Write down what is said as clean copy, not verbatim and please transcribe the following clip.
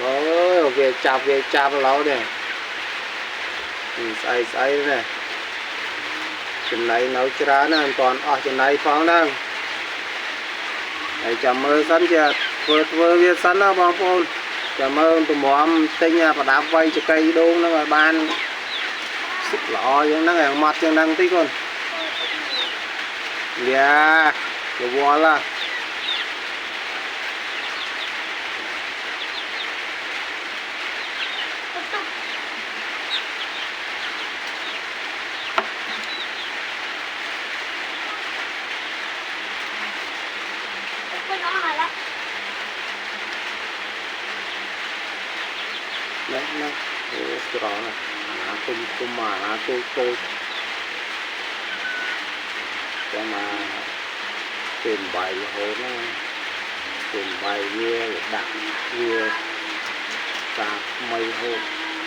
ôi về chạp lâu nè say nè chừng này nấu chả nè toàn chừng này phong nè này chầm mơ sẵn chưa vừa việc sẵn đó bóng phôn chầm mơ tụi mỏm tinh nha và đạp vay cho cây đôn nó rồi ban sức lọ nhưng nó ngày mặt nhưng đang tí con yeah rồi vô là đấy cái đó này tôm mà tôi cho mà tìm bài hồ nó tìm bài dưa đặng dưa cà mây hồ